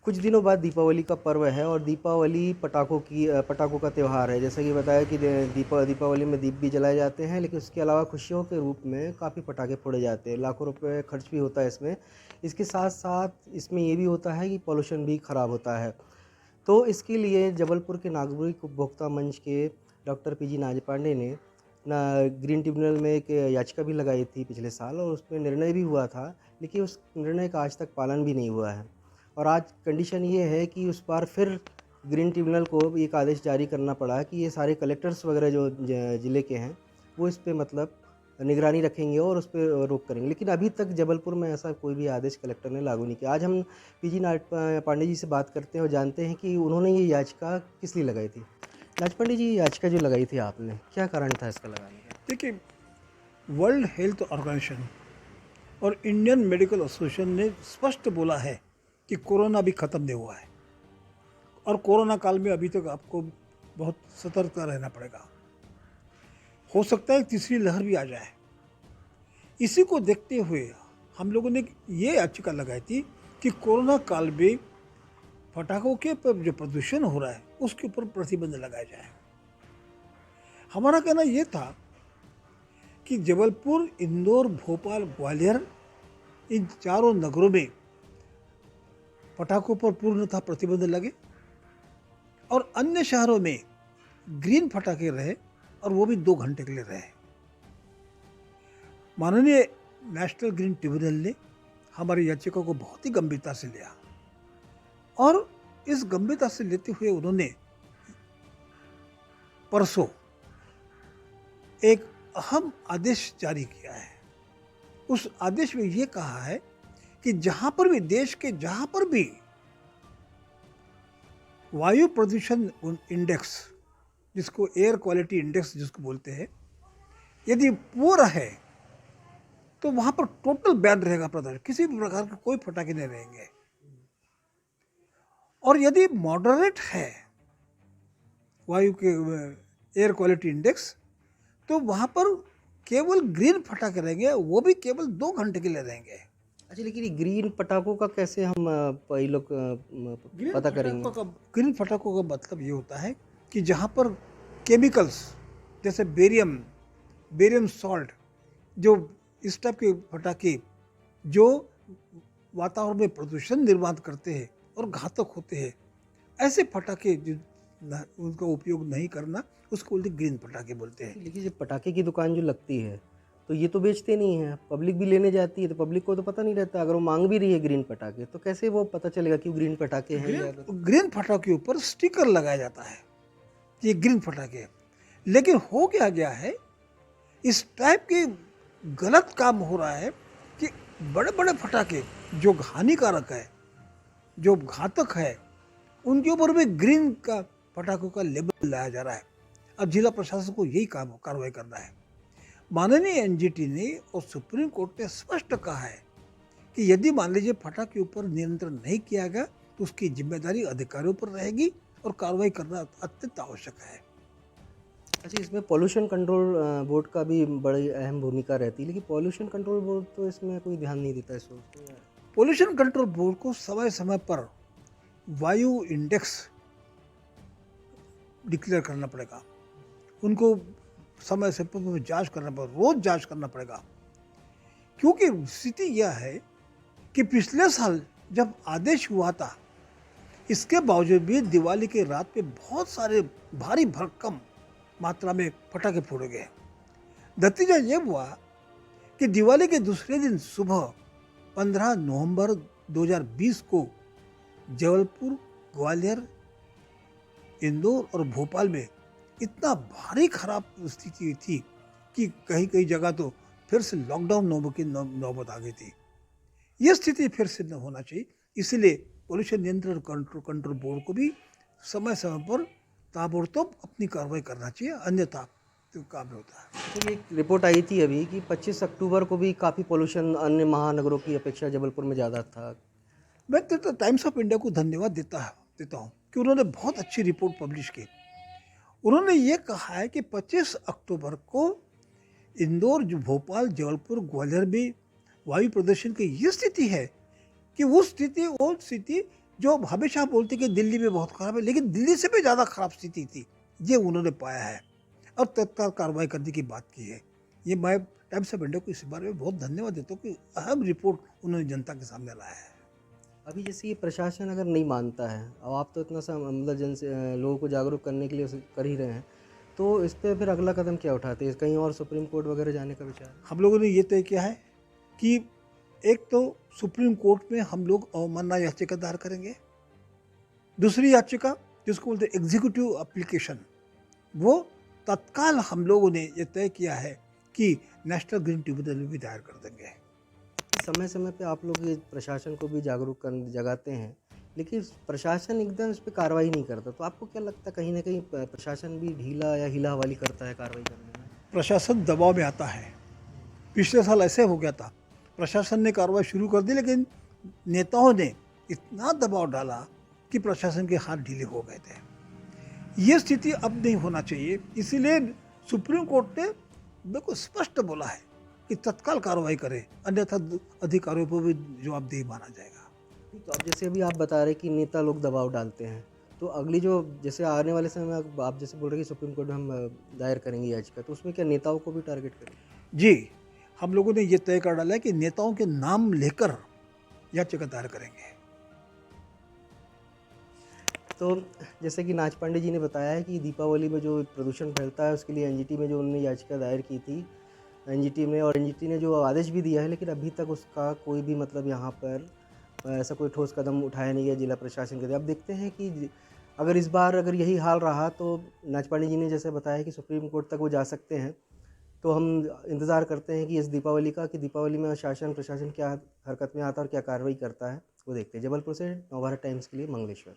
कुछ दिनों बाद दीपावली का पर्व है और दीपावली पटाखों का त्यौहार है। जैसा कि बताया कि दीपावली में दीप भी जलाए जाते हैं, लेकिन उसके अलावा खुशियों के रूप में काफ़ी पटाखे फोड़े जाते हैं। लाखों रुपए खर्च भी होता है इसमें। इसके साथ-साथ इसमें ये भी होता है कि पॉल्यूशन भी खराब होता है। तो इसके लिए जबलपुर के नागरिक उपभोक्ता मंच के डॉक्टर पीजी नाज पांडे ने ना ग्रीन ट्रिब्यूनल में एक याचिका भी लगाई थी पिछले साल और उसमें निर्णय भी हुआ था, लेकिन उस निर्णय का आज तक पालन भी नहीं हुआ है। और आज कंडीशन ये है कि उस बार फिर ग्रीन ट्रिब्यूनल को एक आदेश जारी करना पड़ा कि ये सारे कलेक्टर्स वगैरह जो ज़िले के हैं, वो इस पे मतलब निगरानी रखेंगे और उस पे रोक करेंगे। लेकिन अभी तक जबलपुर में ऐसा कोई भी आदेश कलेक्टर ने लागू नहीं किया। आज हम पीजी पांडे जी से बात करते हैं और जानते हैं कि उन्होंने ये याचिका किस लिए लगाई थी। नाज पांडे जी, ये याचिका जो लगाई थी आपने, क्या कारण था इसका लगाने का? देखिए, वर्ल्ड हेल्थ ऑर्गेनाइजेशन और इंडियन मेडिकल एसोसिएशन ने स्पष्ट बोला है कि कोरोना अभी ख़त्म नहीं हुआ है और कोरोना काल में अभी तक आपको बहुत सतर्क रहना पड़ेगा। हो सकता है तीसरी लहर भी आ जाए। इसी को देखते हुए हम लोगों ने ये याचिका लगाई थी कि कोरोना काल में पटाखों के पर जो प्रदूषण हो रहा है उसके ऊपर प्रतिबंध लगाया जाए। हमारा कहना ये था कि जबलपुर, इंदौर, भोपाल, ग्वालियर, इन चारों नगरों में पटाखों पर पूर्णतः प्रतिबंध लगे और अन्य शहरों में ग्रीन पटाखे रहे और वो भी 2 घंटे के लिए रहे। माननीय नेशनल ग्रीन ट्रिब्यूनल ने हमारी याचिका को बहुत ही गंभीरता से लिया और इस गंभीरता से लेते हुए उन्होंने परसों एक अहम आदेश जारी किया है। उस आदेश में ये कहा है कि जहां पर भी देश के जहां पर भी वायु प्रदूषण इंडेक्स, जिसको एयर क्वालिटी इंडेक्स जिसको बोलते हैं, यदि पूरा है तो वहां पर टोटल बैन रहेगा प्रदूषण, किसी भी प्रकार के कोई पटाखे नहीं रहेंगे। और यदि मॉडरेट है वायु के एयर क्वालिटी इंडेक्स, तो वहां पर केवल ग्रीन पटाखे रहेंगे, वो भी केवल 2 घंटे के लिए रहेंगे। अच्छा, लेकिन ये ग्रीन पटाखों का कैसे हम ये लोग पता करेंगे? ग्रीन पटाखों का मतलब ये होता है कि जहाँ पर केमिकल्स जैसे बेरियम सॉल्ट, जो इस टाइप के पटाखे जो वातावरण में प्रदूषण निर्माण करते हैं और घातक होते हैं, ऐसे पटाखे जो उनका उपयोग नहीं करना, उसको बोलते ग्रीन पटाखे बोलते हैं। लेकिन जब पटाखे की दुकान जो लगती है, तो ये तो बेचते नहीं हैं, पब्लिक भी लेने जाती है, तो पब्लिक को तो पता नहीं रहता। अगर वो मांग भी रही है ग्रीन पटाखे, तो कैसे वो पता चलेगा कि वो ग्रीन पटाखे हैं या ग्रीन पटाखे के ऊपर स्टिकर लगाया जाता है, ये ग्रीन पटाखे है। लेकिन हो क्या गया है, इस टाइप के गलत काम हो रहा है कि बड़े बड़े पटाखे जो हानिकारक है, जो घातक है, उनके ऊपर भी ग्रीन का पटाखों का लेबल लाया जा रहा है। अब जिला प्रशासन को यही काम कार्रवाई करना है। माननीय एनजीटी ने और सुप्रीम कोर्ट ने स्पष्ट कहा है कि यदि मान लीजिए पटाखे के ऊपर नियंत्रण नहीं किया गया तो उसकी जिम्मेदारी अधिकारियों पर रहेगी और कार्रवाई करना अत्यंत आवश्यक है। अच्छा, इसमें पॉल्यूशन कंट्रोल बोर्ड का भी बड़ी अहम भूमिका रहती है, लेकिन पॉल्यूशन कंट्रोल बोर्ड तो इसमें कोई ध्यान नहीं देता इस वक्त। पॉल्यूशन कंट्रोल बोर्ड को समय समय पर वायु इंडेक्स डिक्लेयर करना पड़ेगा, उनको समय से पूर्व जांच करना पड़ेगा, रोज जांच करना पड़ेगा। क्योंकि स्थिति यह है कि पिछले साल जब आदेश हुआ था, इसके बावजूद भी दिवाली की रात पे बहुत सारे भारी भरकम मात्रा में पटाखे फोड़े गए। नतीजा ये हुआ कि दिवाली के दूसरे दिन सुबह 15 नवंबर 2020 को जबलपुर, ग्वालियर, इंदौर और भोपाल में इतना भारी खराब स्थिति थी कि कहीं कहीं जगह तो फिर से लॉकडाउन की नौबत आ गई थी। ये स्थिति फिर से न होना चाहिए, इसलिए पॉल्यूशन नियंत्रण कंट्रोल बोर्ड को भी समय समय पर ताबड़तोड़ अपनी कार्रवाई करना चाहिए, अन्यथा तो काम नहीं होता है। तो एक रिपोर्ट आई थी अभी कि 25 अक्टूबर को भी काफ़ी पॉल्यूशन अन्य महानगरों की अपेक्षा जबलपुर में ज़्यादा था। मैं तो टाइम्स ऑफ इंडिया को धन्यवाद देता हूँ कि उन्होंने बहुत अच्छी रिपोर्ट पब्लिश की। उन्होंने ये कहा है कि 25 अक्टूबर को इंदौर, भोपाल, जबलपुर, ग्वालियर में वायु प्रदूषण की ये स्थिति है कि वो स्थिति जो हमेशा बोलते कि दिल्ली में बहुत खराब है, लेकिन दिल्ली से भी ज़्यादा खराब स्थिति थी, ये उन्होंने पाया है और तत्काल कार्रवाई करने की बात की है। ये मैं टाइम्स ऑफ इंडिया को इस बारे में बहुत धन्यवाद देता हूँ कि अहम रिपोर्ट उन्होंने जनता के सामने लाया है। अभी जैसे ये प्रशासन अगर नहीं मानता है, अब आप तो इतना सा मतलब लोगों को जागरूक करने के लिए कर ही रहे हैं, तो इस पे फिर अगला कदम क्या उठाते हैं? कहीं और सुप्रीम कोर्ट वगैरह जाने का विचार है? हम लोगों ने ये तय किया है कि एक तो सुप्रीम कोर्ट में हम लोग अवमानना याचिका दायर करेंगे, दूसरी याचिका जिसको बोलते हैं एग्जीक्यूटिव एप्लीकेशन, वो तत्काल हम लोगों ने ये तय किया है कि नेशनल ग्रीन ट्रिब्यूनल में भी दायर कर देंगे। समय समय पे आप लोग ये प्रशासन को भी जागरूक कर जगाते हैं, लेकिन प्रशासन एकदम इस पे कार्रवाई नहीं करता, तो आपको क्या लगता है कहीं ना कहीं प्रशासन भी ढीला या हिला हवाली करता है कार्रवाई करने में? प्रशासन दबाव में आता है। पिछले साल ऐसे हो गया था, प्रशासन ने कार्रवाई शुरू कर दी, लेकिन नेताओं ने इतना दबाव डाला कि प्रशासन के हाथ ढीले हो गए थे। ये स्थिति अब नहीं होना चाहिए, इसीलिए सुप्रीम कोर्ट ने बिल्कुल स्पष्ट बोला है कि तत्काल कार्रवाई करें, अन्यथा अधिकारियों पर भी जवाबदेही माना जाएगा। तो अब जैसे अभी आप बता रहे कि नेता लोग दबाव डालते हैं, तो अगली जो जैसे आने वाले समय में आप जैसे बोल रहे हैं कि सुप्रीम कोर्ट में हम दायर करेंगे याचिका, तो उसमें क्या नेताओं को भी टारगेट करेंगे? जी, हम लोगों ने ये तय कर डाला है कि नेताओं के नाम लेकर याचिका दायर करेंगे। तो जैसे कि नाच पांडे जी ने बताया है कि दीपावली में जो प्रदूषण फैलता है उसके लिए एनजीटी में जो उन्होंने याचिका दायर की थी, एनजीटी ने जो आदेश भी दिया है, लेकिन अभी तक उसका कोई भी मतलब यहाँ पर ऐसा कोई ठोस कदम उठाया नहीं गया जिला प्रशासन के द्वारा। अब देखते हैं कि अगर इस बार अगर यही हाल रहा तो नाच पांडे जी ने जैसे बताया कि सुप्रीम कोर्ट तक वो जा सकते हैं। तो हम इंतज़ार करते हैं कि इस दीपावली का, कि दीपावली में शासन प्रशासन क्या हरकत में आता है और क्या कार्रवाई करता है, वो देखते हैं। जबलपुर से नवभारत टाइम्स के लिए मंगलेश्वर।